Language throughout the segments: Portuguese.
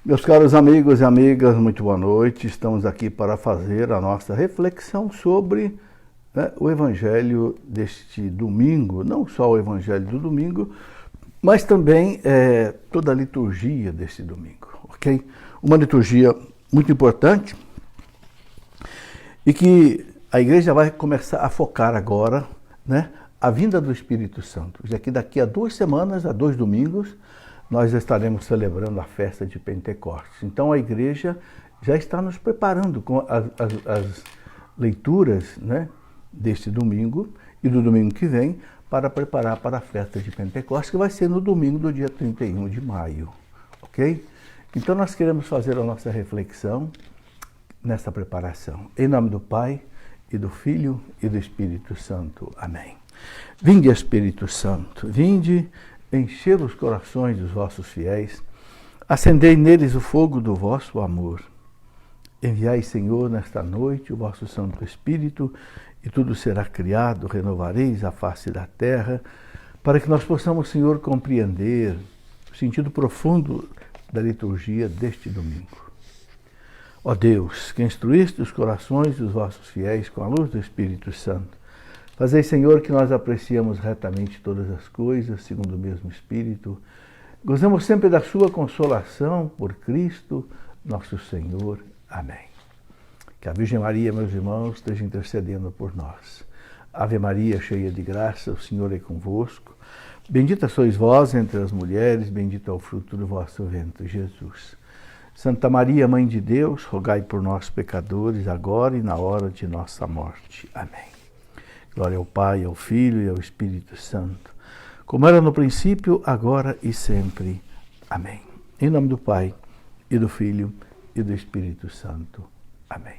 Meus caros amigos e amigas, muito boa noite. Estamos aqui para fazer a nossa reflexão sobre o Evangelho deste domingo, não só o Evangelho do domingo, mas também toda a liturgia deste domingo, ok? Uma liturgia muito importante e que a igreja vai começar a focar agora, a vinda do Espírito Santo. Já que daqui a 2 semanas, a 2 domingos, nós estaremos celebrando a festa de Pentecostes. Então a igreja já está nos preparando com as leituras deste domingo e do domingo que vem para preparar para a festa de Pentecostes, que vai ser no domingo do dia 31 de maio, ok? Então nós queremos fazer a nossa reflexão nessa preparação. Em nome do Pai, e do Filho e do Espírito Santo. Amém. Vinde, Espírito Santo, vinde encher os corações dos vossos fiéis, acendei neles o fogo do vosso amor. Enviai, Senhor, nesta noite o vosso Santo Espírito, e tudo será criado, renovareis a face da terra, para que nós possamos, Senhor, compreender o sentido profundo da liturgia deste domingo. Ó Deus, que instruíste os corações dos vossos fiéis com a luz do Espírito Santo, fazei, Senhor, que nós apreciemos retamente todas as coisas, segundo o mesmo Espírito, gozemos sempre da sua consolação por Cristo, nosso Senhor. Amém. Que a Virgem Maria, meus irmãos, esteja intercedendo por nós. Ave Maria, cheia de graça, o Senhor é convosco. Bendita sois vós entre as mulheres, bendito é o fruto do vosso ventre, Jesus. Santa Maria, Mãe de Deus, rogai por nós, pecadores, agora e na hora de nossa morte. Amém. Glória ao Pai, ao Filho e ao Espírito Santo, como era no princípio, agora e sempre. Amém. Em nome do Pai, e do Filho, e do Espírito Santo. Amém.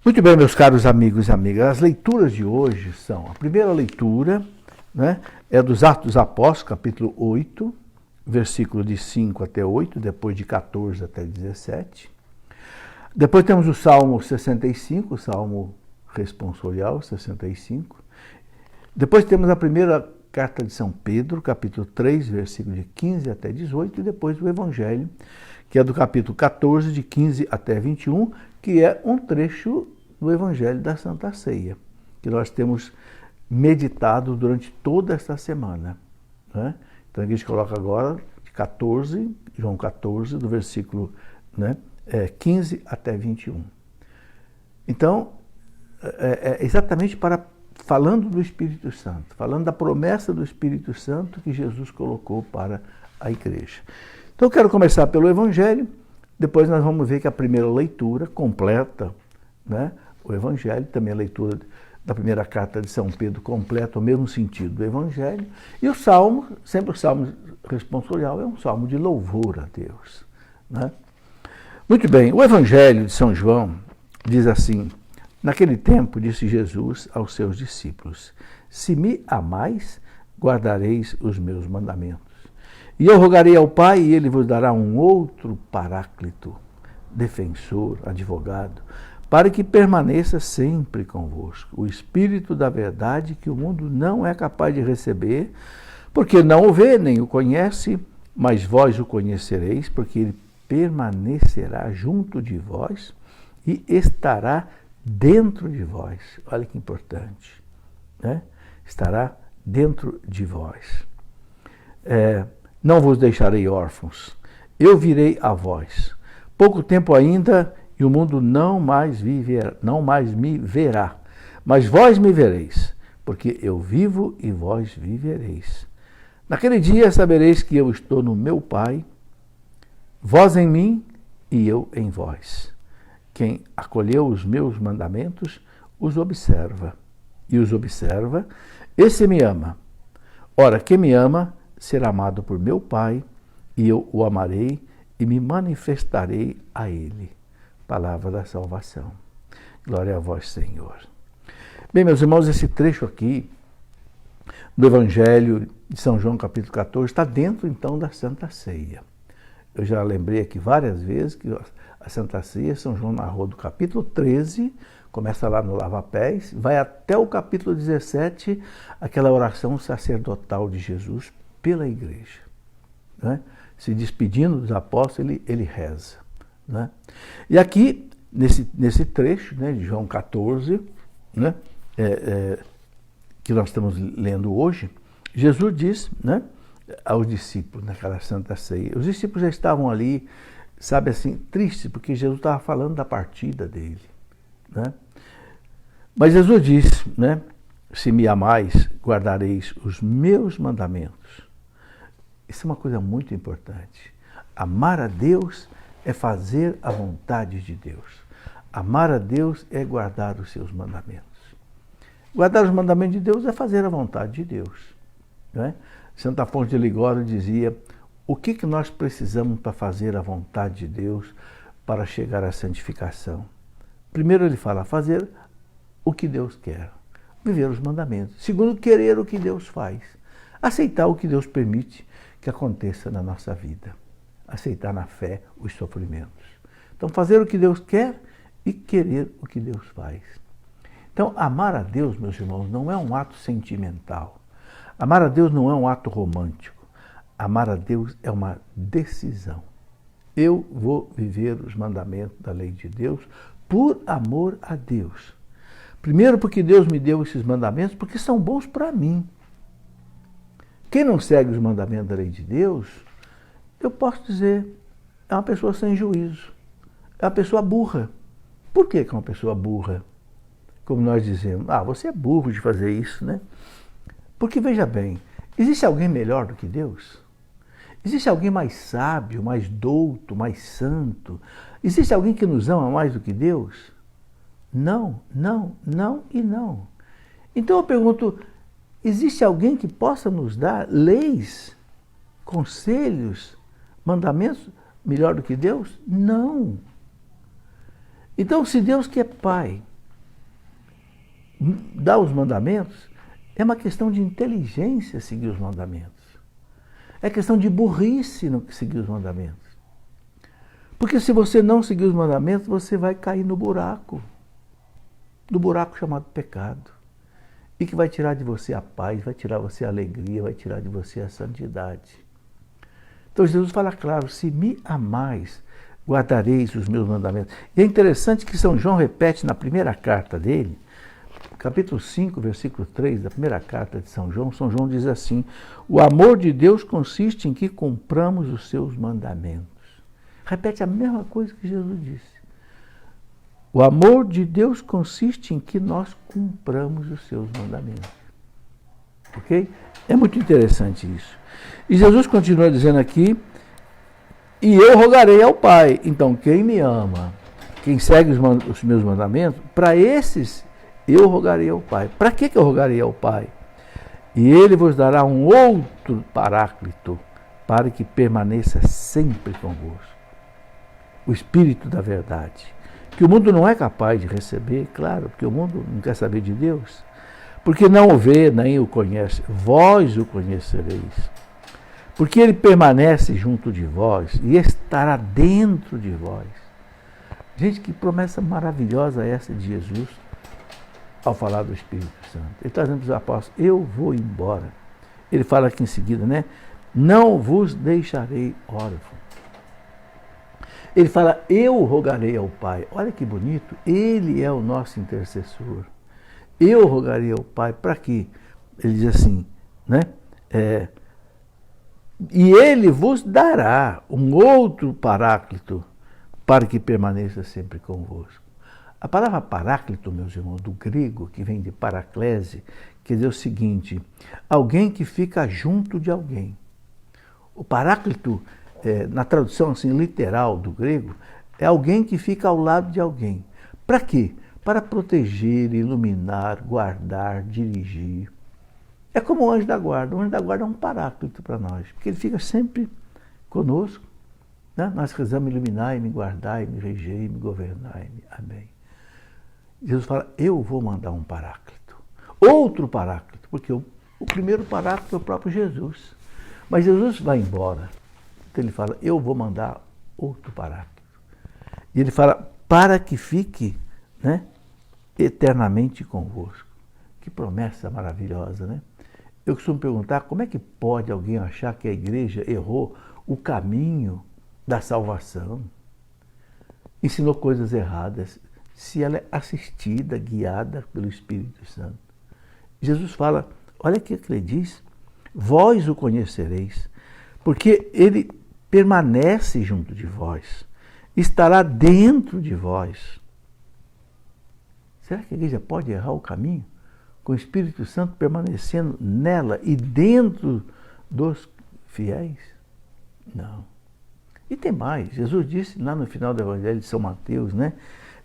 Muito bem, meus caros amigos e amigas, as leituras de hoje são, a primeira leitura é dos Atos dos Apóstolos, capítulo 8, versículo de 5 até 8, depois de 14 até 17. Depois temos o Salmo 65, o Salmo responsorial 65. Depois temos a primeira carta de São Pedro, capítulo 3, versículo de 15 até 18, e depois o Evangelho, que é do capítulo 14, de 15 até 21, que é um trecho do Evangelho da Santa Ceia, que nós temos meditado durante toda esta semana. Então a gente coloca agora de 14, João 14, do versículo 15 até 21. Então, exatamente falando do Espírito Santo, falando da promessa do Espírito Santo que Jesus colocou para a igreja. Então eu quero começar pelo Evangelho, depois nós vamos ver que a primeira leitura completa o Evangelho, também a leitura da primeira carta de São Pedro completa o mesmo sentido do Evangelho, e o Salmo, sempre o Salmo responsorial, é um salmo de louvor a Deus. Muito bem, o Evangelho de São João diz assim: naquele tempo disse Jesus aos seus discípulos: se me amais, guardareis os meus mandamentos. E eu rogarei ao Pai, e ele vos dará um outro Paráclito, defensor, advogado, para que permaneça sempre convosco, o Espírito da verdade que o mundo não é capaz de receber, porque não o vê nem o conhece, mas vós o conhecereis, porque ele permanecerá junto de vós e estará dentro de vós. Olha que importante, estará dentro de vós. Não vos deixarei órfãos, eu virei a vós. Pouco tempo ainda, e o mundo não mais me verá, mas vós me vereis, porque eu vivo e vós vivereis. Naquele dia sabereis que eu estou no meu Pai, vós em mim e eu em vós. Quem acolheu os meus mandamentos, os observa. E os observa, esse me ama. Ora, quem me ama será amado por meu Pai, e eu o amarei e me manifestarei a ele. Palavra da salvação. Glória a vós, Senhor. Bem, meus irmãos, esse trecho aqui do Evangelho de São João, capítulo 14, está dentro, então, da Santa Ceia. Eu já lembrei aqui várias vezes que a Santa Ceia, São João narrou do capítulo 13, começa lá no lava-pés, vai até o capítulo 17, aquela oração sacerdotal de Jesus pela igreja. se despedindo dos apóstolos, ele reza. Né? E aqui, nesse trecho, né, de João 14, né, que nós estamos lendo hoje, Jesus diz, né, aos discípulos naquela Santa Ceia. Os discípulos já estavam ali, sabe assim, tristes, porque Jesus estava falando da partida dele. Né? Mas Jesus diz, né, se me amais, guardareis os meus mandamentos. Isso é uma coisa muito importante. Amar a Deus é fazer a vontade de Deus. Amar a Deus é guardar os seus mandamentos. Guardar os mandamentos de Deus é fazer a vontade de Deus. Né? Santo Afonso de Ligório dizia, o que nós precisamos para fazer a vontade de Deus, para chegar à santificação? Primeiro ele fala, fazer o que Deus quer, viver os mandamentos. Segundo, querer o que Deus faz, aceitar o que Deus permite que aconteça na nossa vida, aceitar na fé os sofrimentos. Então, fazer o que Deus quer e querer o que Deus faz. Então, amar a Deus, meus irmãos, não é um ato sentimental. Amar a Deus não é um ato romântico. Amar a Deus é uma decisão. Eu vou viver os mandamentos da lei de Deus por amor a Deus. Primeiro, porque Deus me deu esses mandamentos, porque são bons para mim. Quem não segue os mandamentos da lei de Deus, eu posso dizer, é uma pessoa sem juízo. É uma pessoa burra. Por que é uma pessoa burra? Como nós dizemos, você é burro de fazer isso, né? Porque, veja bem, existe alguém melhor do que Deus? Existe alguém mais sábio, mais douto, mais santo? Existe alguém que nos ama mais do que Deus? Não, não, não e não. Então eu pergunto, existe alguém que possa nos dar leis, conselhos, mandamentos melhor do que Deus? Não. Então, se Deus que é Pai dá os mandamentos, é uma questão de inteligência seguir os mandamentos. É questão de burrice não seguir os mandamentos. Porque se você não seguir os mandamentos, você vai cair no buraco chamado pecado. E que vai tirar de você a paz, vai tirar de você a alegria, vai tirar de você a santidade. Então Jesus fala claro, se me amais, guardareis os meus mandamentos. E é interessante que São João repete na primeira carta dele, capítulo 5, versículo 3 da primeira carta de São João diz assim, o amor de Deus consiste em que cumpramos os seus mandamentos. Repete a mesma coisa que Jesus disse. O amor de Deus consiste em que nós cumpramos os seus mandamentos. Ok? É muito interessante isso. E Jesus continua dizendo aqui, e eu rogarei ao Pai. Então, quem me ama, quem segue os meus mandamentos, para esses eu rogarei ao Pai. Para que eu rogarei ao Pai? E Ele vos dará um outro paráclito, para que permaneça sempre convosco. O Espírito da verdade. Que o mundo não é capaz de receber, claro, porque o mundo não quer saber de Deus. Porque não o vê, nem o conhece. Vós o conhecereis. Porque Ele permanece junto de vós e estará dentro de vós. Gente, que promessa maravilhosa é essa de Jesus ao falar do Espírito Santo. Ele está dizendo para os apóstolos, eu vou embora. Ele fala aqui em seguida, né? Não vos deixarei órfão. Ele fala, eu rogarei ao Pai. Olha que bonito, Ele é o nosso intercessor. Eu rogarei ao Pai, para quê? Ele diz assim, né? E Ele vos dará um outro paráclito, para que permaneça sempre convosco. A palavra paráclito, meus irmãos, do grego, que vem de paraclese, quer dizer o seguinte, alguém que fica junto de alguém. O paráclito, na tradução assim, literal do grego, é alguém que fica ao lado de alguém. Para quê? Para proteger, iluminar, guardar, dirigir. É como o anjo da guarda. O anjo da guarda é um paráclito para nós, porque ele fica sempre conosco. Né? Nós rezamos, iluminar-me, guardar-me, reger-me, governar-me. Amém. Jesus fala, eu vou mandar um paráclito. Outro paráclito, porque o primeiro paráclito é o próprio Jesus. Mas Jesus vai embora. Então ele fala, eu vou mandar outro paráclito. E ele fala, para que fique, né, eternamente convosco. Que promessa maravilhosa, né? Eu costumo perguntar, como é que pode alguém achar que a igreja errou o caminho da salvação, ensinou coisas erradas, se ela é assistida, guiada pelo Espírito Santo. Jesus fala, olha o que ele diz, vós o conhecereis, porque ele permanece junto de vós, estará dentro de vós. Será que a igreja pode errar o caminho com o Espírito Santo permanecendo nela e dentro dos fiéis? Não. E tem mais, Jesus disse lá no final do Evangelho de São Mateus, né?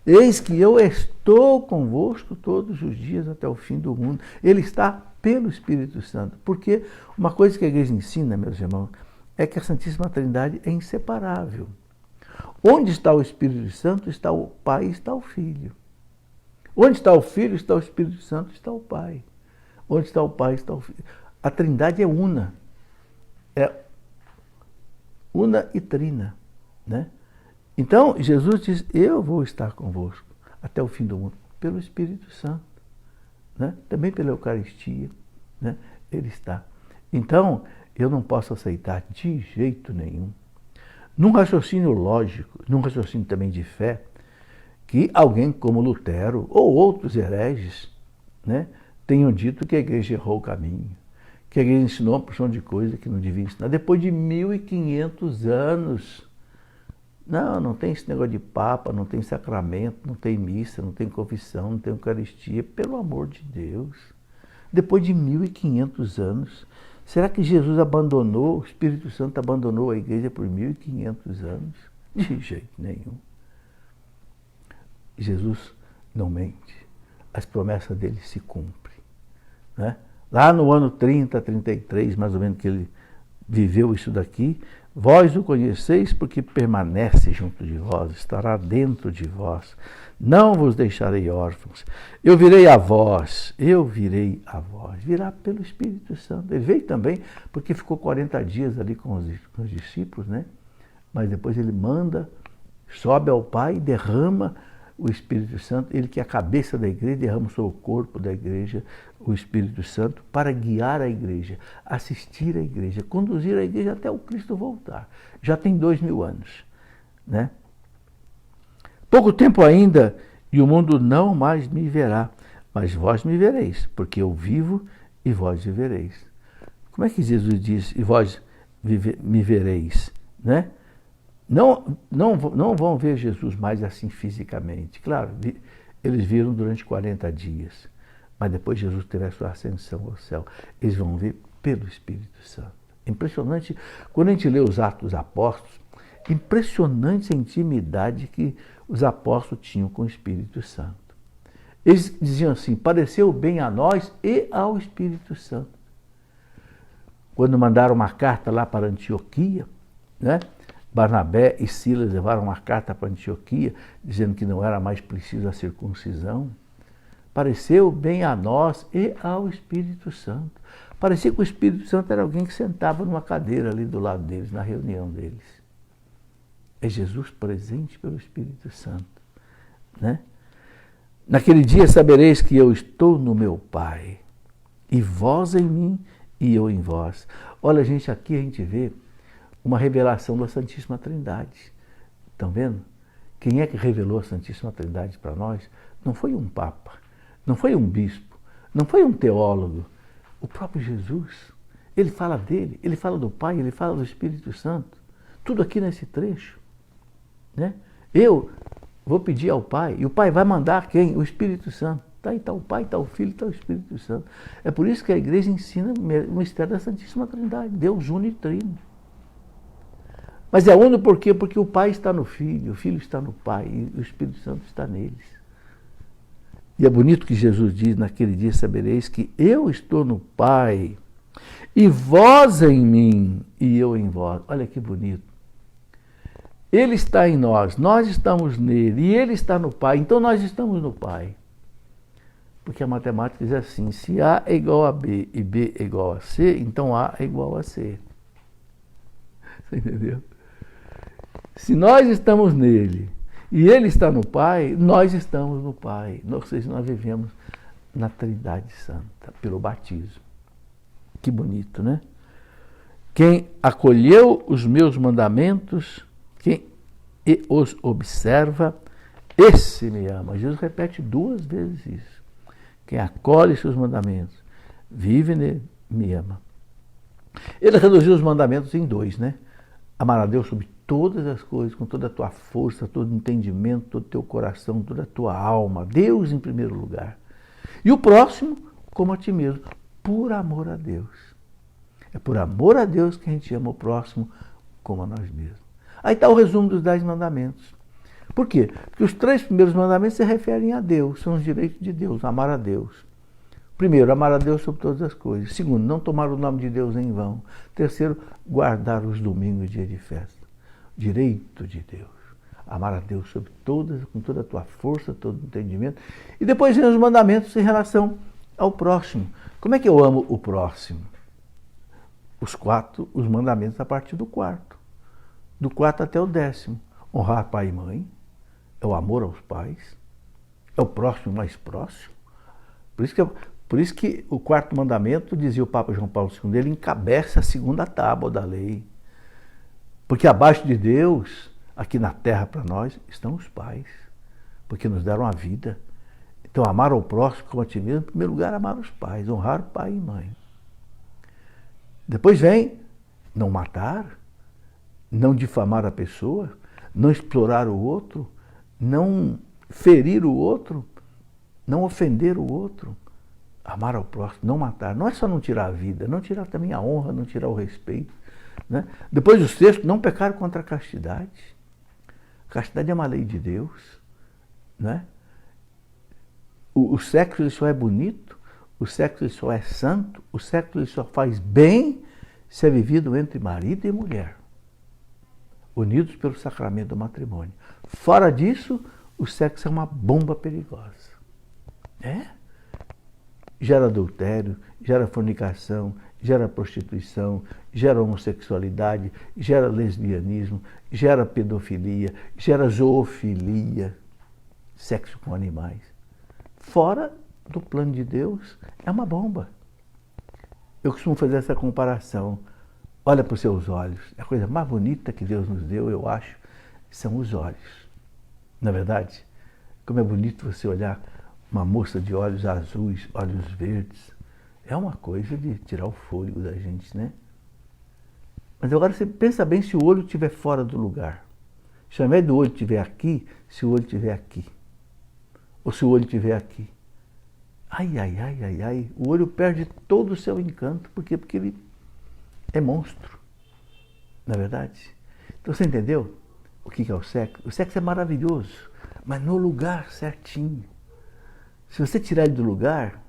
Eis que eu estou convosco todos os dias até o fim do mundo. Ele está pelo Espírito Santo. Porque uma coisa que a igreja ensina, meus irmãos, é que a Santíssima Trindade é inseparável. Onde está o Espírito Santo, está o Pai e está o Filho. Onde está o Filho, está o Espírito Santo, está o Pai. Onde está o Pai, está o Filho. A Trindade é una. É una e trina, né? Então, Jesus diz, eu vou estar convosco até o fim do mundo, pelo Espírito Santo, né? Também pela Eucaristia, né? Ele está. Então, eu não posso aceitar de jeito nenhum, num raciocínio lógico, num raciocínio também de fé, que alguém como Lutero ou outros hereges, né, tenham dito que a igreja errou o caminho, que a igreja ensinou uma porção de coisa que não devia ensinar, depois de 1500 anos. Não tem esse negócio de papa, não tem sacramento, não tem missa, não tem confissão, não tem Eucaristia, pelo amor de Deus. Depois de 1500 anos, será que Jesus abandonou, o Espírito Santo abandonou a igreja por 1500 anos? De jeito nenhum. Jesus não mente, as promessas dele se cumprem, né? Lá no ano 30, 33, mais ou menos, que ele viveu isso daqui, vós o conheceis porque permanece junto de vós, estará dentro de vós, não vos deixarei órfãos, eu virei a vós, virá pelo Espírito Santo. Ele veio também porque ficou 40 dias ali com os discípulos, né? Mas depois ele manda, sobe ao Pai, derrama o Espírito Santo, ele que é a cabeça da igreja, derrama sobre o corpo da igreja o Espírito Santo para guiar a igreja, assistir a igreja, conduzir a igreja até o Cristo voltar. Já tem 2000 anos, né? Pouco tempo ainda e o mundo não mais me verá, mas vós me vereis, porque eu vivo e vós vivereis. Como é que Jesus diz, e vós me vereis, né? Não vão ver Jesus mais assim fisicamente. Claro, eles viram durante 40 dias, mas depois Jesus teve a sua ascensão ao céu. Eles vão ver pelo Espírito Santo. Impressionante, quando a gente lê os Atos dos Apóstolos, impressionante a intimidade que os apóstolos tinham com o Espírito Santo. Eles diziam assim, pareceu bem a nós e ao Espírito Santo. Quando mandaram uma carta lá para Antioquia, né? Barnabé e Silas levaram uma carta para Antioquia, dizendo que não era mais preciso a circuncisão. Pareceu bem a nós e ao Espírito Santo. Parecia que o Espírito Santo era alguém que sentava numa cadeira ali do lado deles, na reunião deles. É Jesus presente pelo Espírito Santo, né? Naquele dia sabereis que eu estou no meu Pai, e vós em mim, e eu em vós. Olha, gente, aqui a gente vê uma revelação da Santíssima Trindade. Estão vendo? Quem é que revelou a Santíssima Trindade para nós? Não foi um papa, não foi um bispo, não foi um teólogo. O próprio Jesus. Ele fala dele, ele fala do Pai, ele fala do Espírito Santo. Tudo aqui nesse trecho, né? Eu vou pedir ao Pai, e o Pai vai mandar quem? O Espírito Santo. Aí está o Pai, está o Filho, está o Espírito Santo. É por isso que a igreja ensina o mistério da Santíssima Trindade. Deus une e trino. Mas é uno por quê? Porque o Pai está no Filho, o Filho está no Pai e o Espírito Santo está neles. E é bonito que Jesus diz, naquele dia sabereis que eu estou no Pai e vós em mim e eu em vós. Olha que bonito. Ele está em nós estamos nele e ele está no Pai, então nós estamos no Pai. Porque a matemática diz assim, se A é igual a B e B é igual a C, então A é igual a C. Você entendeu? Se nós estamos nele e ele está no Pai, nós estamos no Pai. Ou seja, nós vivemos na Trindade Santa, pelo batismo. Que bonito, né? Quem acolheu os meus mandamentos, quem os observa, esse me ama. Jesus repete 2 vezes isso. Quem acolhe seus mandamentos, vive nele, me ama. Ele reduziu os mandamentos em 2, né? Amar a Deus sobre todas as coisas, com toda a tua força, todo o entendimento, todo o teu coração, toda a tua alma. Deus em primeiro lugar. E o próximo, como a ti mesmo, por amor a Deus. É por amor a Deus que a gente ama o próximo como a nós mesmos. Aí está o resumo dos 10 mandamentos. Por quê? Porque os 3 primeiros mandamentos se referem a Deus, são os direitos de Deus, amar a Deus. Primeiro, amar a Deus sobre todas as coisas. Segundo, não tomar o nome de Deus em vão. Terceiro, guardar os domingos, dia de festa. Direito de Deus. Amar a Deus sobre todas, com toda a tua força, todo o entendimento. E depois vem os mandamentos em relação ao próximo. Como é que eu amo o próximo? Os mandamentos a partir do 4º. Do 4º até o 10º. Honrar pai e mãe. É o amor aos pais. É o próximo mais próximo. Por isso que o 4º mandamento, dizia o Papa João Paulo II, ele encabeça a 2ª tábua da lei. Porque abaixo de Deus, aqui na terra para nós, estão os pais. Porque nos deram a vida. Então, amar ao próximo como a ti mesmo, em primeiro lugar, amar os pais, honrar pai e mãe. Depois vem não matar, não difamar a pessoa, não explorar o outro, não ferir o outro, não ofender o outro. Amar ao próximo, não matar. Não é só não tirar a vida, não tirar também a honra, não tirar o respeito. Né? Depois o 6º, não pecar contra a castidade. Castidade é uma lei de Deus. Né? O sexo ele só é bonito, o sexo ele só é santo, o sexo ele só faz bem se é vivido entre marido e mulher, unidos pelo sacramento do matrimônio. Fora disso, o sexo é uma bomba perigosa. Gera adultério, gera fornicação, gera prostituição, gera homossexualidade, gera lesbianismo, gera pedofilia, gera zoofilia, sexo com animais. Fora do plano de Deus, é uma bomba. Eu costumo fazer essa comparação. Olha para os seus olhos. A coisa mais bonita que Deus nos deu, eu acho, são os olhos. Não é verdade? Como é bonito você olhar uma moça de olhos azuis, olhos verdes. É uma coisa de tirar o fôlego da gente, né? Mas agora você pensa bem se o olho estiver fora do lugar. Se ao invés do olho estiver aqui, se o olho estiver aqui. Ou se o olho estiver aqui. Ai, ai, ai, ai, ai. O olho perde todo o seu encanto. Por quê? Porque ele é monstro. Não é verdade? Então você entendeu o que é o sexo? O sexo é maravilhoso, mas no lugar certinho. Se você tirar ele do lugar,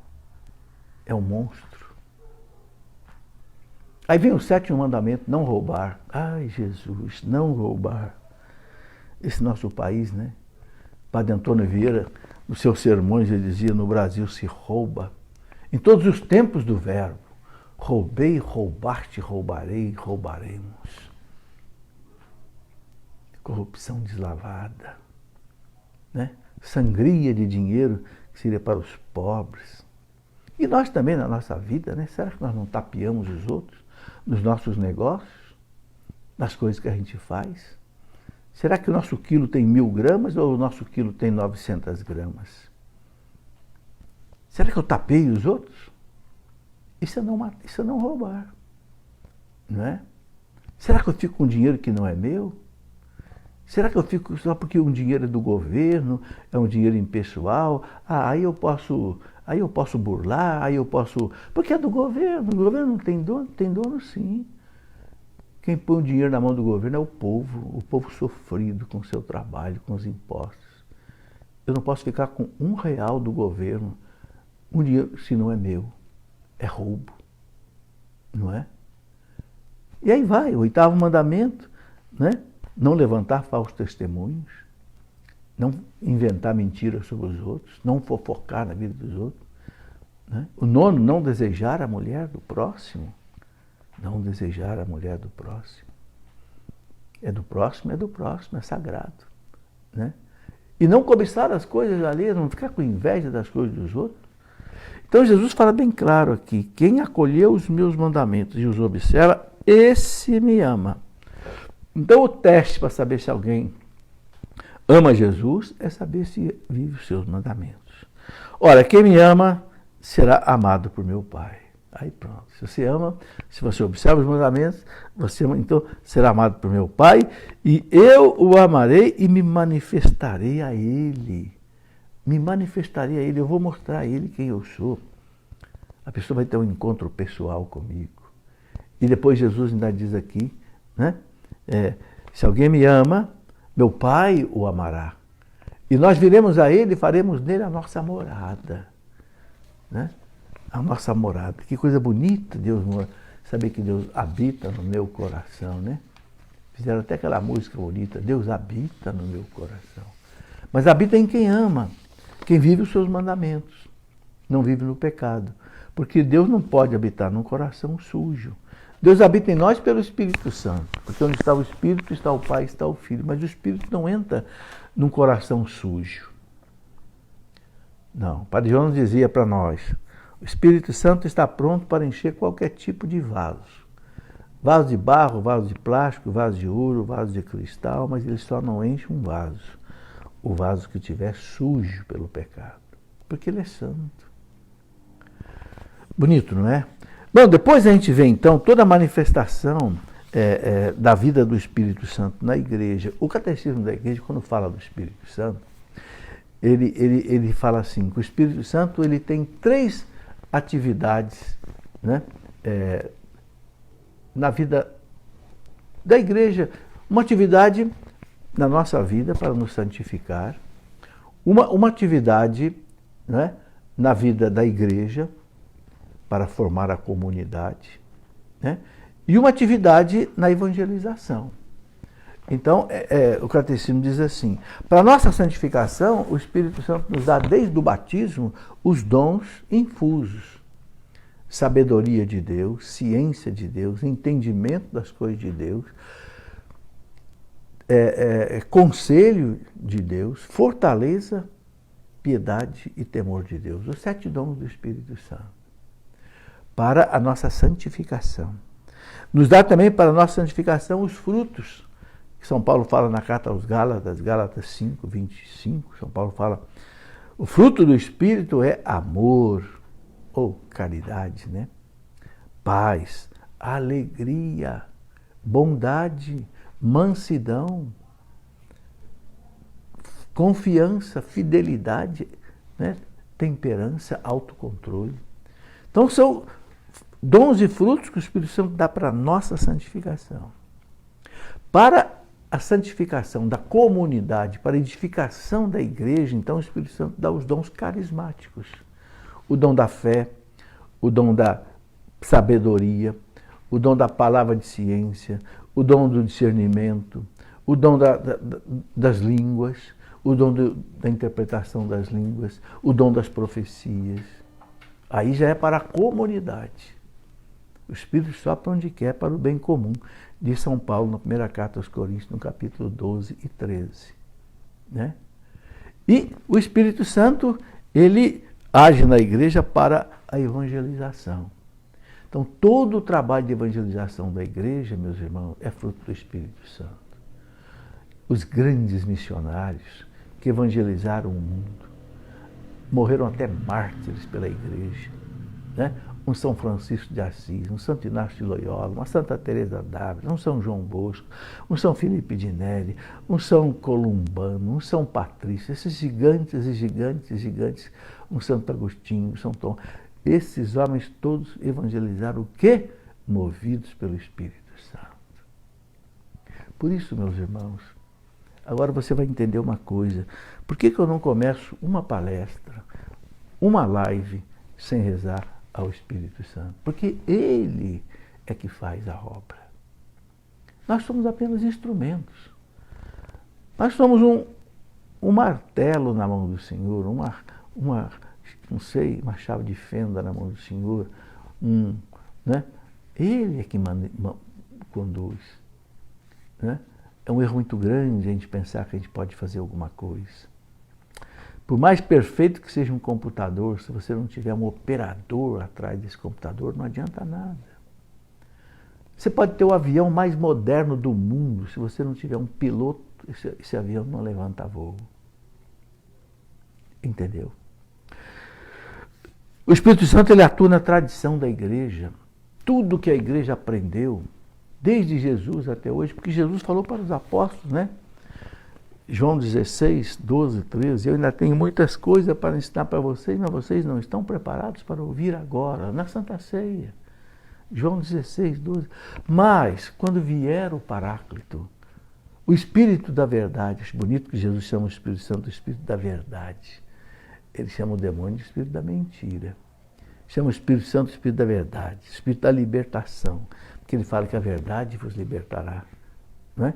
é um monstro. Aí vem o 7º mandamento, não roubar. Ai, Jesus, não roubar. Esse nosso país, né? Padre Antônio Vieira, nos seus sermões, ele dizia, no Brasil se rouba. Em todos os tempos do verbo. Roubei, roubaste, roubarei, roubaremos. Corrupção deslavada. Né? Sangria de dinheiro que seria para os pobres. E nós também, na nossa vida, né? Será que nós não tapeamos os outros nos nossos negócios, nas coisas que a gente faz? Será que o nosso quilo tem 1000 gramas ou o nosso quilo tem 900 gramas? Será que eu tapeio os outros? Isso é não roubar. Não é? Será que eu fico com dinheiro que não é meu? Será que eu fico só porque um dinheiro é do governo, é um dinheiro impessoal? Aí eu posso burlar, aí eu posso... Porque é do governo, o governo não tem dono? Tem dono sim. Quem põe o dinheiro na mão do governo é o povo sofrido com o seu trabalho, com os impostos. Eu não posso ficar com R$1 do governo, um dinheiro, se não é meu. É roubo, não é? E aí vai, o 8º mandamento, né? Não levantar falsos testemunhos, não inventar mentiras sobre os outros, não fofocar na vida dos outros. Né? O 9º, não desejar a mulher do próximo. Não desejar a mulher do próximo. É do próximo, é sagrado. Né? E não cobiçar as coisas alheias, não ficar com inveja das coisas dos outros. Então Jesus fala bem claro aqui, quem acolheu os meus mandamentos e os observa, esse me ama. Então o teste para saber se alguém ama Jesus é saber se vive os seus mandamentos. Ora, quem me ama será amado por meu Pai. Aí pronto, se você ama, se você observa os mandamentos, você então será amado por meu Pai, e eu o amarei e me manifestarei a Ele. Me manifestarei a Ele, eu vou mostrar a Ele quem eu sou. A pessoa vai ter um encontro pessoal comigo. E depois Jesus ainda diz aqui, né? Se alguém me ama, meu Pai o amará. E nós viremos a Ele e faremos nele a nossa morada. Né? A nossa morada. Que coisa bonita, Deus mora. Saber que Deus habita no meu coração, né? Fizeram até aquela música bonita, Deus habita no meu coração. Mas habita em quem ama, quem vive os seus mandamentos, não vive no pecado. Porque Deus não pode habitar num coração sujo. Deus habita em nós pelo Espírito Santo, porque onde está o Espírito, está o Pai, está o Filho. Mas o Espírito não entra num coração sujo. Não, o Padre João dizia para nós, o Espírito Santo está pronto para encher qualquer tipo de vaso. Vaso de barro, vaso de plástico, vaso de ouro, vaso de cristal, mas ele só não enche um vaso. O vaso que estiver sujo pelo pecado, porque ele é santo. Bonito, não é? Bom, depois a gente vê então toda a manifestação da vida do Espírito Santo na igreja. O catecismo da igreja, quando fala do Espírito Santo, ele fala assim, que o Espírito Santo ele tem 3 atividades, né, na vida da igreja. Uma atividade na nossa vida para nos santificar, uma atividade, né, na vida da igreja para formar a comunidade, né, e uma atividade na evangelização. Então, o catecismo diz assim, para a nossa santificação, o Espírito Santo nos dá desde o batismo os dons infusos. Sabedoria de Deus, ciência de Deus, entendimento das coisas de Deus, conselho de Deus, fortaleza, piedade e temor de Deus. Os 7 dons do Espírito Santo. Para a nossa santificação. Nos dá também para a nossa santificação os frutos. São Paulo fala na carta aos Gálatas, Gálatas 5, 25, São Paulo fala, o fruto do Espírito é amor, ou caridade, né? Paz, alegria, bondade, mansidão, confiança, fidelidade, né? Temperança, autocontrole. Então são dons e frutos que o Espírito Santo dá para a nossa santificação. Para a santificação da comunidade, para a edificação da igreja, então o Espírito Santo dá os dons carismáticos. O dom da fé, o dom da sabedoria, o dom da palavra de ciência, o dom do discernimento, o dom das línguas, o dom da interpretação das línguas, o dom das profecias. Aí já é para a comunidade. O Espírito sopra onde quer para o bem comum, diz São Paulo na primeira carta aos Coríntios, no capítulo 12 e 13. Né? E o Espírito Santo, ele age na igreja para a evangelização. Então, todo o trabalho de evangelização da igreja, meus irmãos, é fruto do Espírito Santo. Os grandes missionários que evangelizaram o mundo, morreram até mártires pela igreja, né? Um São Francisco de Assis, um Santo Inácio de Loyola, uma Santa Teresa d'Ávila, um São João Bosco, um São Filipe de Neri, um São Columbano, um São Patrício, esses gigantes e gigantes e gigantes, um Santo Agostinho, um São Tom, esses homens todos evangelizaram o quê? Movidos pelo Espírito Santo. Por isso, meus irmãos, agora você vai entender uma coisa. Por que eu não começo uma palestra, uma live, sem rezar ao Espírito Santo? Porque Ele é que faz a obra. Nós somos apenas instrumentos. Nós somos um martelo na mão do Senhor, não sei, uma chave de fenda na mão do Senhor, né? Ele é que conduz. Né? É um erro muito grande a gente pensar que a gente pode fazer alguma coisa. Por mais perfeito que seja um computador, se você não tiver um operador atrás desse computador, não adianta nada. Você pode ter o avião mais moderno do mundo, se você não tiver um piloto, esse avião não levanta voo. Entendeu? O Espírito Santo ele atua na tradição da igreja. Tudo que a igreja aprendeu, desde Jesus até hoje, porque Jesus falou para os apóstolos, né? João 16, 12, 13, eu ainda tenho muitas coisas para ensinar para vocês, mas vocês não estão preparados para ouvir agora, na Santa Ceia. João 16, 12. Mas, quando vier o Paráclito, o Espírito da Verdade, acho bonito que Jesus chama o Espírito Santo o Espírito da Verdade. Ele chama o demônio de Espírito da Mentira. Chama o Espírito Santo o Espírito da Verdade, Espírito da Libertação, porque ele fala que a verdade vos libertará. Não é?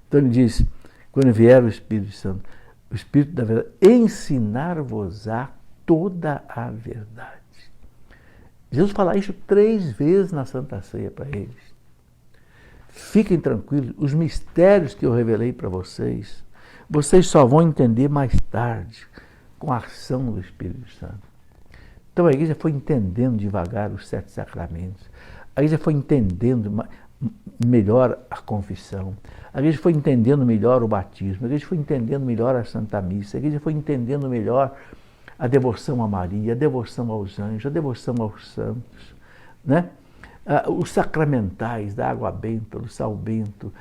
Então ele diz, quando vier o Espírito Santo, o Espírito da Verdade, ensinar-vos-á toda a verdade. Jesus fala isso 3 vezes na Santa Ceia para eles. Fiquem tranquilos, os mistérios que eu revelei para vocês, vocês só vão entender mais tarde, com a ação do Espírito Santo. Então a igreja foi entendendo devagar os 7 sacramentos, a igreja foi entendendo melhor a confissão, a igreja foi entendendo melhor o batismo, a igreja foi entendendo melhor a Santa Missa, a igreja foi entendendo melhor a devoção a Maria, a devoção aos anjos, a devoção aos santos, né? Os sacramentais da água benta, do sal bento,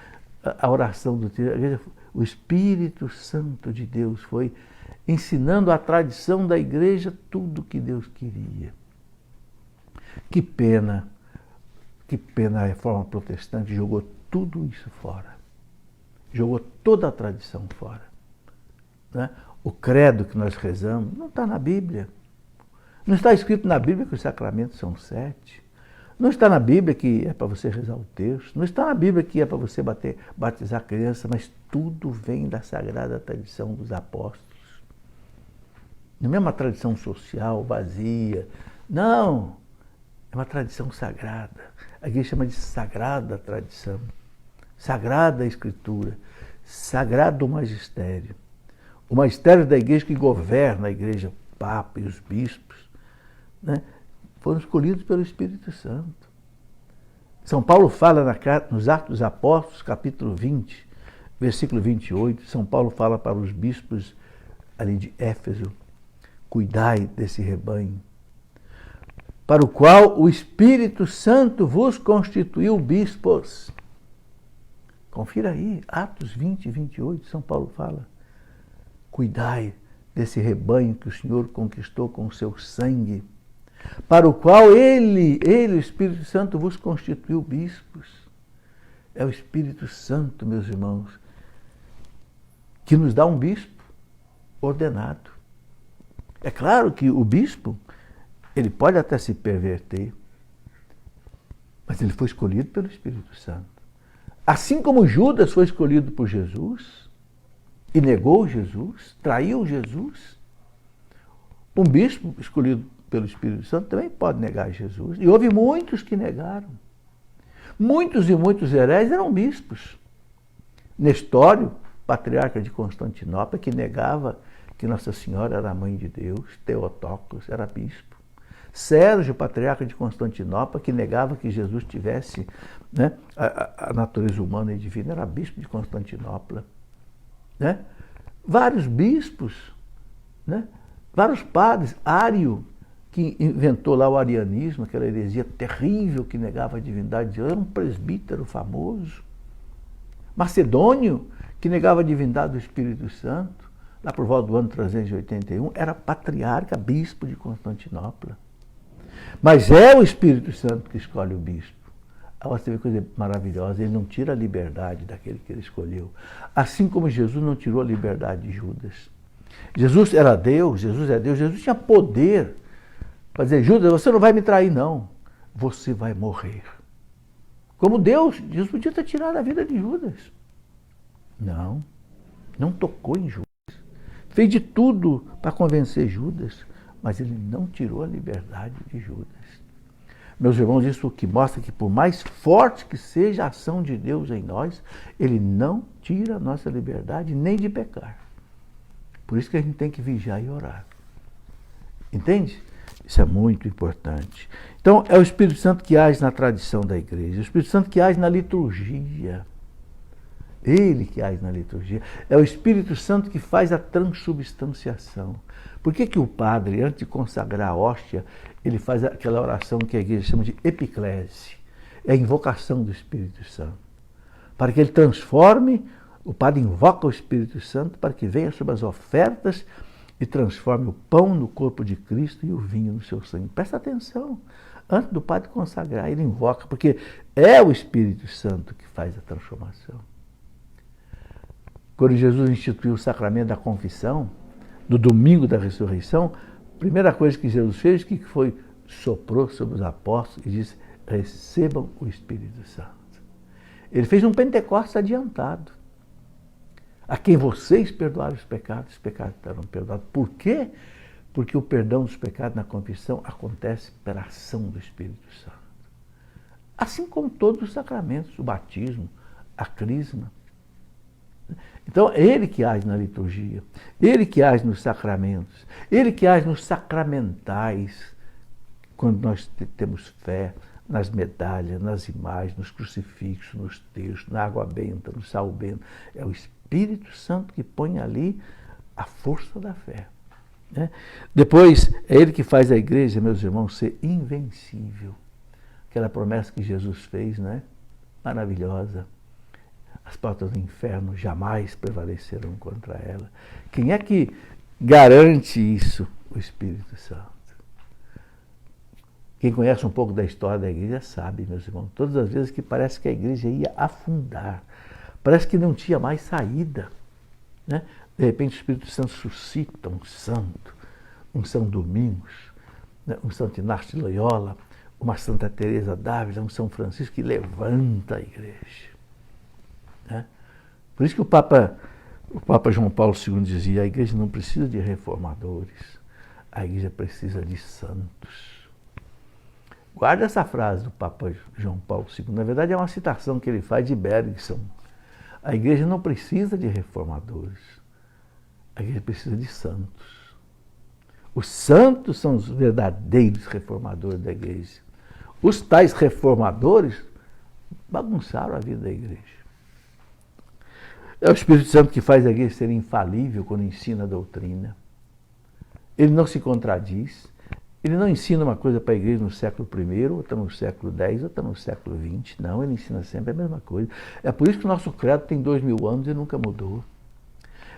a oração do terço. O Espírito Santo de Deus foi ensinando a tradição da igreja tudo o que Deus queria. Que pena a Reforma Protestante jogou tudo isso fora. Jogou toda a tradição fora. Né? O credo que nós rezamos não está na Bíblia. Não está escrito na Bíblia que os sacramentos são 7. Não está na Bíblia que é para você rezar o terço. Não está na Bíblia que é para você batizar a criança, mas tudo vem da sagrada tradição dos apóstolos. Não é uma tradição social, vazia. Não! É uma tradição sagrada. A igreja chama de sagrada tradição. Sagrada Escritura. Sagrado magistério. O magistério da igreja que governa a igreja, o Papa e os bispos, né, foram escolhidos pelo Espírito Santo. São Paulo fala nos Atos dos Apóstolos, capítulo 20, versículo 28, São Paulo fala para os bispos ali de Éfeso, cuidai desse rebanho, para o qual o Espírito Santo vos constituiu bispos. Confira aí, Atos 20, 28, São Paulo fala. Cuidai desse rebanho que o Senhor conquistou com o seu sangue, para o qual ele, o Espírito Santo, vos constituiu bispos. É o Espírito Santo, meus irmãos, que nos dá um bispo ordenado. É claro que o bispo, ele pode até se perverter, mas ele foi escolhido pelo Espírito Santo. Assim como Judas foi escolhido por Jesus e negou Jesus, traiu Jesus, um bispo escolhido pelo Espírito Santo também pode negar Jesus. E houve muitos que negaram. Muitos e muitos hereges eram bispos. Nestório, patriarca de Constantinopla, que negava que Nossa Senhora era a mãe de Deus, Teotocos era bispo. Sérgio, patriarca de Constantinopla, que negava que Jesus tivesse, né, a natureza humana e divina, era bispo de Constantinopla. Né? Vários bispos, né? Vários padres, Ário, que inventou lá o arianismo, aquela heresia terrível que negava a divindade de Deus, era um presbítero famoso. Macedônio, que negava a divindade do Espírito Santo, lá por volta do ano 381, era patriarca, bispo de Constantinopla. Mas é o Espírito Santo que escolhe o bispo. Agora você vê coisa maravilhosa, ele não tira a liberdade daquele que ele escolheu. Assim como Jesus não tirou a liberdade de Judas. Jesus era Deus, Jesus é Deus, Jesus tinha poder para dizer, Judas, você não vai me trair não, você vai morrer. Como Deus, Jesus podia ter tirado a vida de Judas. Não tocou em Judas. Fez de tudo para convencer Judas, mas ele não tirou a liberdade de Judas. Meus irmãos, isso que mostra que por mais forte que seja a ação de Deus em nós, ele não tira a nossa liberdade nem de pecar. Por isso que a gente tem que vigiar e orar. Entende? Isso é muito importante. Então, é o Espírito Santo que age na tradição da igreja, o Espírito Santo que age na liturgia. Ele que age na liturgia. É o Espírito Santo que faz a transubstanciação. Por que o padre, antes de consagrar a hóstia, ele faz aquela oração que a igreja chama de epiclese? É a invocação do Espírito Santo. Para que ele transforme, o padre invoca o Espírito Santo para que venha sobre as ofertas e transforme o pão no corpo de Cristo e o vinho no seu sangue. Presta atenção. Antes do padre consagrar, ele invoca, porque é o Espírito Santo que faz a transformação. Quando Jesus instituiu o sacramento da confissão, no domingo da ressurreição, a primeira coisa que Jesus fez, que foi? Soprou sobre os apóstolos e disse: recebam o Espírito Santo. Ele fez um Pentecostes adiantado. A quem vocês perdoarem os pecados estarão perdoados. Por quê? Porque o perdão dos pecados na confissão acontece pela ação do Espírito Santo. Assim como todos os sacramentos, o batismo, a crisma. Então, é ele que age na liturgia, ele que age nos sacramentos, ele que age nos sacramentais, quando nós temos fé, nas medalhas, nas imagens, nos crucifixos, nos textos, na água benta, no sal bento. É o Espírito Santo que põe ali a força da fé. Né? Depois, é ele que faz a igreja, meus irmãos, ser invencível. Aquela promessa que Jesus fez, né? Maravilhosa. As portas do inferno jamais prevalecerão contra ela. Quem é que garante isso? O Espírito Santo. Quem conhece um pouco da história da igreja sabe, meus irmãos, todas as vezes que parece que a igreja ia afundar, parece que não tinha mais saída, né? De repente o Espírito Santo suscita um santo, um São Domingos, né? Um Santo Inácio de Loyola, uma Santa Teresa d'Ávila, um São Francisco que levanta a igreja. Né? Por isso que o Papa João Paulo II dizia: a igreja não precisa de reformadores, a igreja precisa de santos. Guarda essa frase do Papa João Paulo II. Na verdade, é uma citação que ele faz de Bergson. A igreja não precisa de reformadores, a igreja precisa de santos. Os santos são os verdadeiros reformadores da igreja. Os tais reformadores bagunçaram a vida da igreja. É o Espírito Santo que faz a igreja ser infalível quando ensina a doutrina. Ele não se contradiz. Ele não ensina uma coisa para a igreja no século I, outra no século X, outra no século XX. Não, ele ensina sempre a mesma coisa. É por isso que o nosso credo tem 2000 anos e nunca mudou.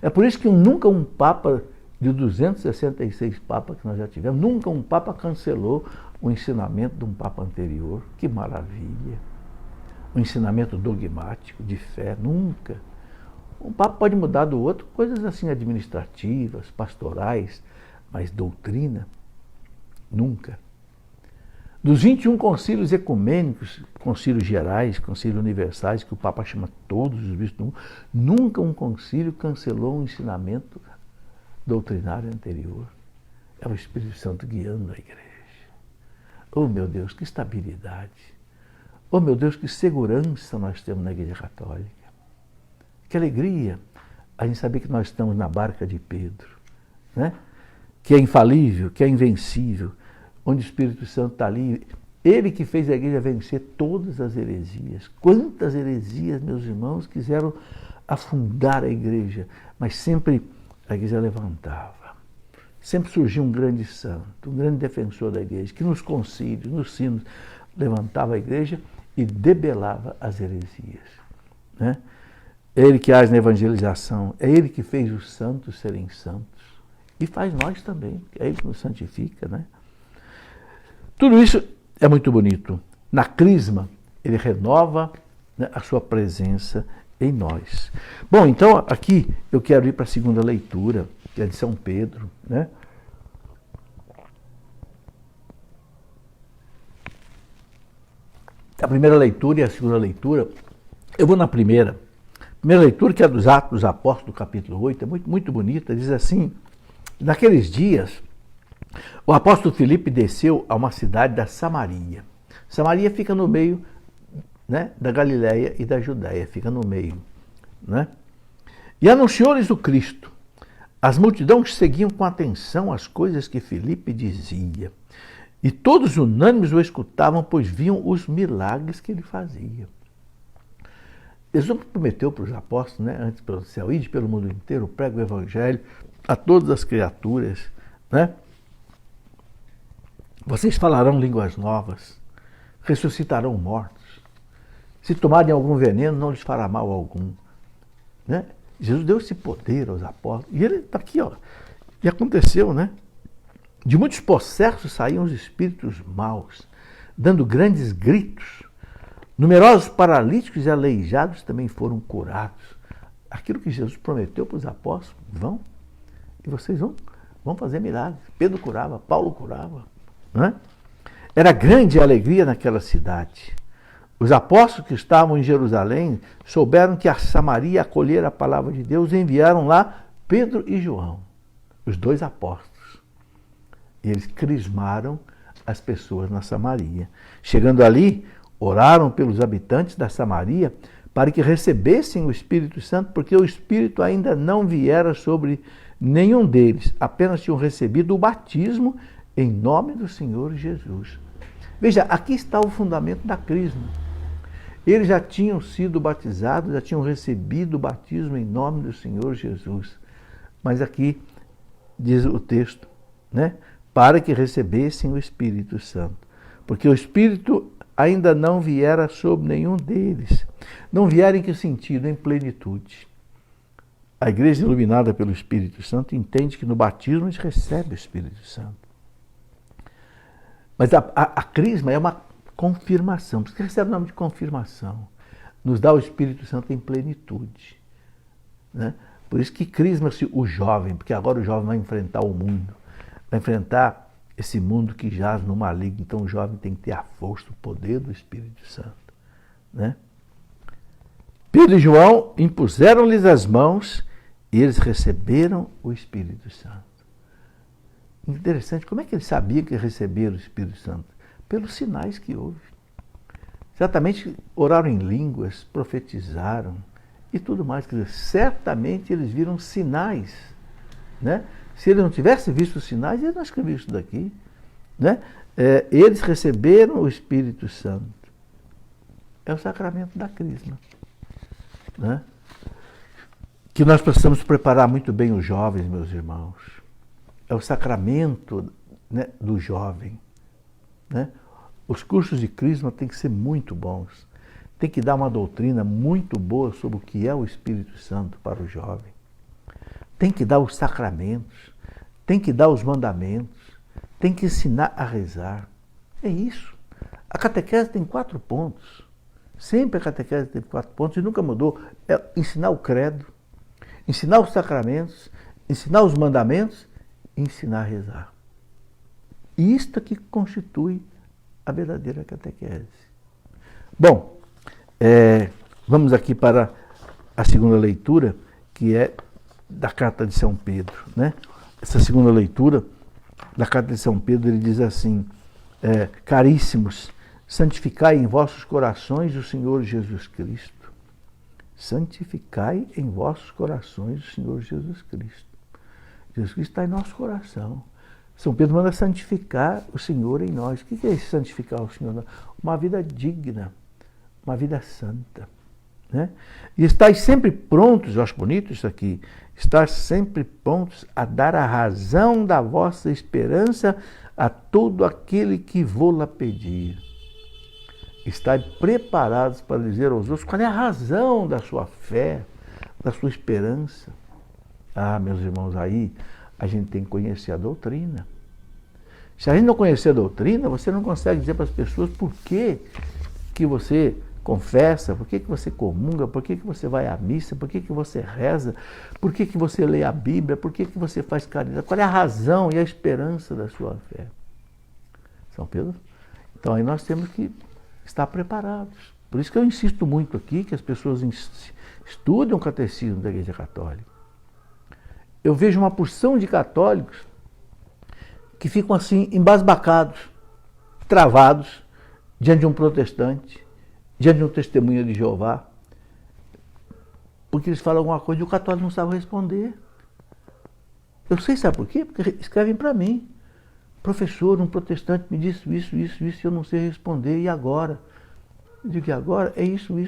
É por isso que nunca um Papa, de 266 Papas que nós já tivemos, nunca um Papa cancelou o ensinamento de um Papa anterior. Que maravilha! Um ensinamento dogmático, de fé, nunca. Um Papa pode mudar do outro, coisas assim administrativas, pastorais, mas doutrina, nunca. Dos 21 concílios ecumênicos, concílios gerais, concílios universais, que o Papa chama todos os bispos do mundo, nunca um concílio cancelou um ensinamento doutrinário anterior. É o Espírito Santo guiando a igreja. Oh, meu Deus, que estabilidade. Oh, meu Deus, que segurança nós temos na Igreja Católica. Que alegria a gente saber que nós estamos na barca de Pedro, né? Que é infalível, que é invencível, onde o Espírito Santo está ali. Ele que fez a igreja vencer todas as heresias. Quantas heresias, meus irmãos, quiseram afundar a igreja, mas sempre a igreja levantava. Sempre surgia um grande santo, um grande defensor da igreja, que nos concílios, nos sinos, levantava a igreja e debelava as heresias. Né? É ele que age na evangelização, é ele que fez os santos serem santos. E faz nós também, é ele que nos santifica, né? Tudo isso é muito bonito. Na crisma, ele renova, né, a sua presença em nós. Bom, então aqui eu quero ir para a segunda leitura, que é de São Pedro, né? A primeira leitura e a segunda leitura, eu vou na primeira. A primeira leitura, que é dos Atos dos Apóstolos, capítulo 8, é muito, muito bonita, diz assim: naqueles dias, o apóstolo Filipe desceu a uma cidade da Samaria. Samaria fica no meio, né, da Galileia e da Judéia, fica no meio. Né? E anunciou-lhes o Cristo. As multidões seguiam com atenção as coisas que Filipe dizia. E todos unânimes o escutavam, pois viam os milagres que ele fazia. Jesus prometeu para os apóstolos, né, antes pelo céu, ide pelo mundo inteiro, prega o evangelho a todas as criaturas, né? Vocês falarão línguas novas, ressuscitarão mortos. Se tomarem algum veneno, não lhes fará mal algum. Né? Jesus deu esse poder aos apóstolos. E ele está aqui, ó. E aconteceu, né? De muitos possessos saíam os espíritos maus, dando grandes gritos. Numerosos paralíticos e aleijados também foram curados. Aquilo que Jesus prometeu para os apóstolos, vão. E vocês vão fazer milagres. Pedro curava, Paulo curava. Né? Era grande a alegria naquela cidade. Os apóstolos que estavam em Jerusalém souberam que a Samaria acolhera a palavra de Deus e enviaram lá Pedro e João, os 2 apóstolos. E eles crismaram as pessoas na Samaria. Chegando ali, oraram pelos habitantes da Samaria para que recebessem o Espírito Santo, porque o Espírito ainda não viera sobre nenhum deles, apenas tinham recebido o batismo em nome do Senhor Jesus. Veja, aqui está o fundamento da crisma. Eles já tinham sido batizados, já tinham recebido o batismo em nome do Senhor Jesus. Mas aqui diz o texto, né? Para que recebessem o Espírito Santo. Porque o Espírito ainda não viera sobre nenhum deles. Não viera em que sentido? Em plenitude. A igreja iluminada pelo Espírito Santo entende que no batismo a gente recebe o Espírito Santo. Mas a crisma é uma confirmação. Por isso que recebe o nome de confirmação. Nos dá o Espírito Santo em plenitude. Né? Por isso que crisma-se o jovem, porque agora o jovem vai enfrentar o mundo. Vai enfrentar esse mundo que jaz no maligno. Então o jovem tem que ter a força, o poder do Espírito Santo. Né? Pedro e João impuseram-lhes as mãos e eles receberam o Espírito Santo. Interessante, como é que eles sabiam que receberam o Espírito Santo? Pelos sinais que houve. Certamente oraram em línguas, profetizaram e tudo mais. Quer dizer, certamente eles viram sinais. Né? Se eles não tivessem visto os sinais, eles não escreviam isso daqui. Né? Eles receberam o Espírito Santo. É o sacramento da crisma. Né? Que nós precisamos preparar muito bem os jovens, meus irmãos. É o sacramento, né, do jovem. Né? Os cursos de crisma têm que ser muito bons. Tem que dar uma doutrina muito boa sobre o que é o Espírito Santo para o jovem. Tem que dar os sacramentos, tem que dar os mandamentos, tem que ensinar a rezar. É isso. A catequese tem 4 pontos. Sempre a catequese teve 4 pontos e nunca mudou. É ensinar o credo, ensinar os sacramentos, ensinar os mandamentos e ensinar a rezar. E isto aqui constitui a verdadeira catequese. Bom, vamos aqui para a segunda leitura, que é da Carta de São Pedro. Né? Essa segunda leitura da Carta de São Pedro, ele diz assim, caríssimos, santificai em vossos corações o Senhor Jesus Cristo. Santificai em vossos corações o Senhor Jesus Cristo. Jesus Cristo está em nosso coração. São Pedro manda santificar o Senhor em nós. O que é esse santificar o Senhor? Uma vida digna, uma vida santa. Né? E estáis sempre prontos, eu acho bonito isso aqui, estáis sempre prontos a dar a razão da vossa esperança a todo aquele que vô-la pedir. Estáis preparados para dizer aos outros qual é a razão da sua fé, da sua esperança. Ah, meus irmãos, aí a gente tem que conhecer a doutrina. Se a gente não conhecer a doutrina, você não consegue dizer para as pessoas por que você confessa, por que você comunga, por que você vai à missa, por que você reza, por que você lê a Bíblia, por que você faz caridade, qual é a razão e a esperança da sua fé. São Pedro? Então aí nós temos que estar preparados. Por isso que eu insisto muito aqui que as pessoas estudem o catecismo da Igreja Católica. Eu vejo uma porção de católicos que ficam assim, embasbacados, travados, diante de um protestante, diante de um testemunha de Jeová, porque eles falam alguma coisa e o católico não sabe responder. Eu sei, sabe por quê? Porque escrevem para mim. Professor, um protestante me disse isso, e eu não sei responder, e agora? Eu digo que agora é isso e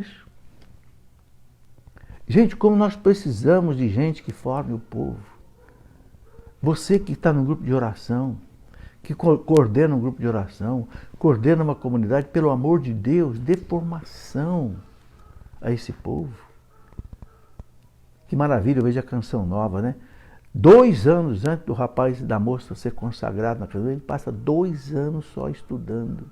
isso. Gente, como nós precisamos de gente que forme o povo. Você que está no grupo de oração, que coordena um grupo de oração, coordena uma comunidade, pelo amor de Deus, dê formação a esse povo. Que maravilha, eu vejo a canção nova, né? 2 anos antes do rapaz e da moça ser consagrado na casa, ele passa 2 anos só estudando.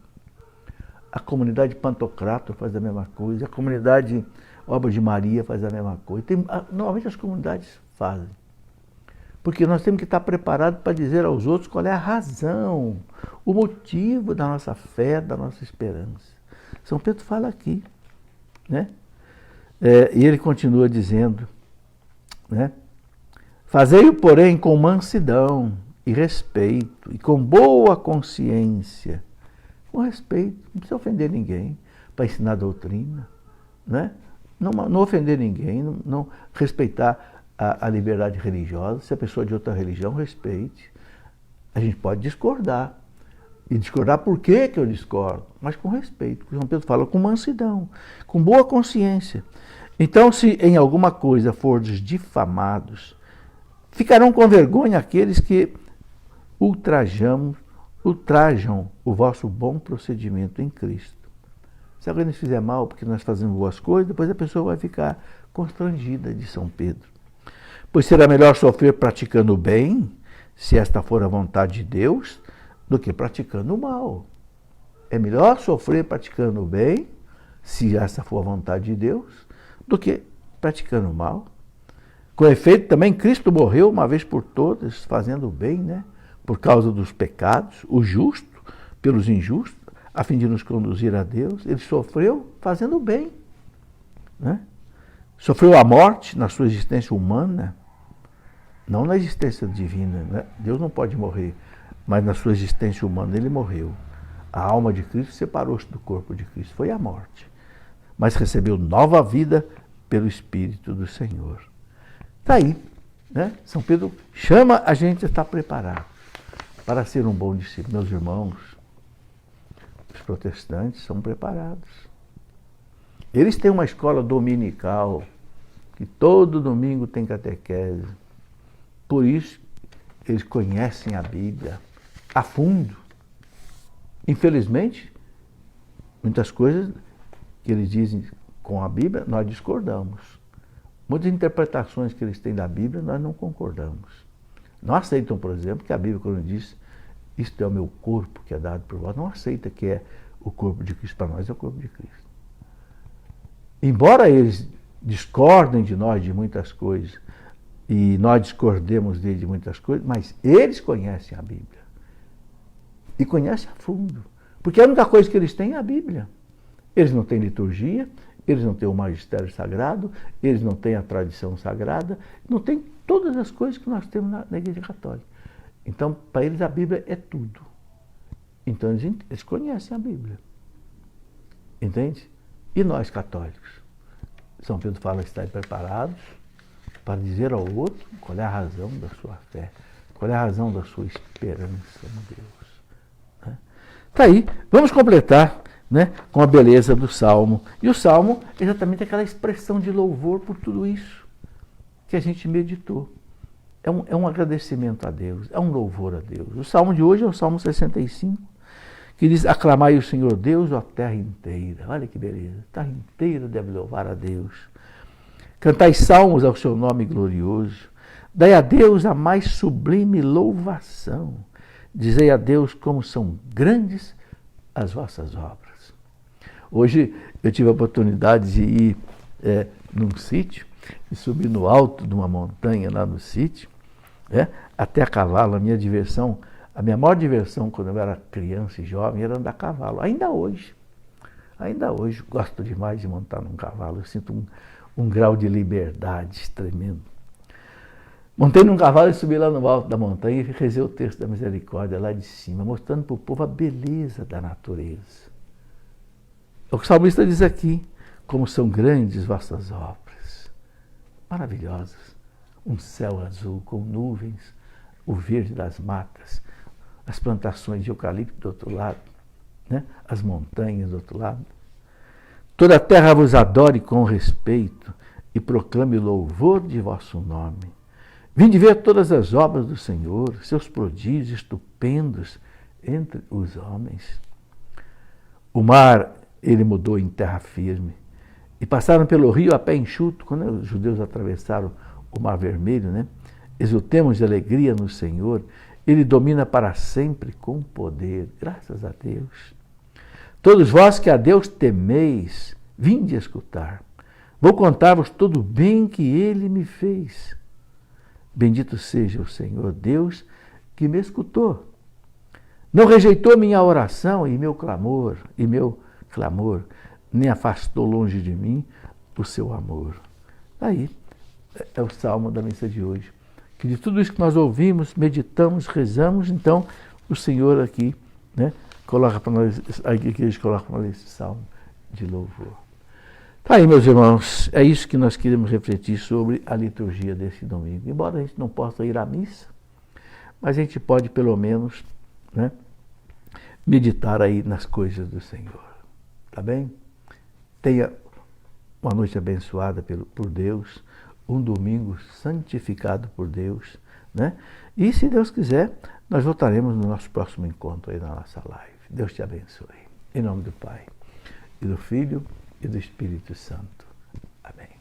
A comunidade Pantocrator faz a mesma coisa, a comunidade Obra de Maria faz a mesma coisa. Normalmente as comunidades fazem. Porque nós temos que estar preparados para dizer aos outros qual é a razão, o motivo da nossa fé, da nossa esperança. São Pedro fala aqui, né? E ele continua dizendo, né? Fazei-o, porém, com mansidão e respeito, e com boa consciência. Com respeito, não precisa ofender ninguém, para ensinar a doutrina, né? Não ofender ninguém, não respeitar a liberdade religiosa. Se a pessoa é de outra religião, respeite. A gente pode discordar. E discordar por que eu discordo? Mas com respeito. João Pedro fala com mansidão, com boa consciência. Então, se em alguma coisa fordes difamados, ficarão com vergonha aqueles que ultrajam o vosso bom procedimento em Cristo. Se alguém nos fizer mal porque nós fazemos boas coisas, depois a pessoa vai ficar constrangida, de São Pedro. Pois será melhor sofrer praticando o bem, se esta for a vontade de Deus, do que praticando o mal. É melhor sofrer praticando o bem, se esta for a vontade de Deus, do que praticando o mal. Com efeito, também Cristo morreu uma vez por todas, fazendo o bem, né? Por causa dos pecados, o justo pelos injustos, a fim de nos conduzir a Deus. Ele sofreu fazendo o bem, né? Sofreu a morte na sua existência humana, não na existência divina, né? Deus não pode morrer, mas na sua existência humana ele morreu. A alma de Cristo separou-se do corpo de Cristo, foi a morte. Mas recebeu nova vida pelo Espírito do Senhor. Está aí, né? São Pedro chama a gente a estar preparado para ser um bom discípulo. Meus irmãos, os protestantes são preparados. Eles têm uma escola dominical, que todo domingo tem catequese. Por isso, eles conhecem a Bíblia a fundo. Infelizmente, muitas coisas que eles dizem com a Bíblia, nós discordamos. Muitas interpretações que eles têm da Bíblia, nós não concordamos. Não aceitam, por exemplo, que a Bíblia, quando diz, isto é o meu corpo que é dado por vós, não aceita que é o corpo de Cristo. Para nós é o corpo de Cristo. Embora eles discordem de nós de muitas coisas, e nós discordemos deles de muitas coisas, mas eles conhecem a Bíblia. E conhecem a fundo. Porque a única coisa que eles têm é a Bíblia. Eles não têm liturgia, eles não têm o magistério sagrado, eles não têm a tradição sagrada, não têm todas as coisas que nós temos na Igreja Católica. Então, para eles a Bíblia é tudo. Então, eles conhecem a Bíblia. Entende? E nós, católicos? São Pedro fala que estar preparados para dizer ao outro qual é a razão da sua fé, qual é a razão da sua esperança em Deus. Está aí. Vamos completar, né, com a beleza do Salmo. E o Salmo é exatamente aquela expressão de louvor por tudo isso que a gente meditou. É um agradecimento a Deus, é um louvor a Deus. O Salmo de hoje é o Salmo 65, que diz, aclamai o Senhor Deus, ó terra inteira. Olha que beleza, a terra inteira deve louvar a Deus. Cantai salmos ao seu nome glorioso. Dai a Deus a mais sublime louvação. Dizei a Deus como são grandes as vossas obras. Hoje eu tive a oportunidade de ir num sítio, e subir no alto de uma montanha lá no sítio, até a cavalo. A minha diversão, a minha maior diversão quando eu era criança e jovem era andar a cavalo. Ainda hoje gosto demais de montar num cavalo. Eu sinto um grau de liberdade tremendo. Montei num cavalo e subi lá no alto da montanha e rezei o texto da misericórdia lá de cima, mostrando para o povo a beleza da natureza. O salmista diz aqui, como são grandes vossas obras, maravilhosas. um céu azul com nuvens, o verde das matas, as plantações de eucalipto do outro lado, né? As montanhas do outro lado. Toda a terra vos adore com respeito e proclame o louvor de vosso nome. Vinde ver todas as obras do Senhor, seus prodígios estupendos entre os homens. O mar ele mudou em terra firme e passaram pelo rio a pé enxuto, quando os judeus atravessaram o Mar Vermelho, né? Exultemos de alegria no Senhor, Ele domina para sempre com poder, graças a Deus. Todos vós que a Deus temeis, vinde escutar. Vou contar-vos todo o bem que Ele me fez. Bendito seja o Senhor Deus que me escutou. Não rejeitou minha oração e meu clamor, nem afastou longe de mim o seu amor. Aí é o salmo da missa de hoje. Que de tudo isso que nós ouvimos, meditamos, rezamos, então o Senhor aqui, né, coloca para nós, a igreja coloca para nós esse salmo de louvor. Tá aí, meus irmãos, é isso que nós queremos refletir sobre a liturgia desse domingo. Embora a gente não possa ir à missa, mas a gente pode pelo menos, né, meditar aí nas coisas do Senhor. Tá bem? Tenha uma noite abençoada por Deus, um domingo santificado por Deus, né? E se Deus quiser, nós voltaremos no nosso próximo encontro aí na nossa live. Deus te abençoe. Em nome do Pai, e do Filho, e do Espírito Santo. Amém.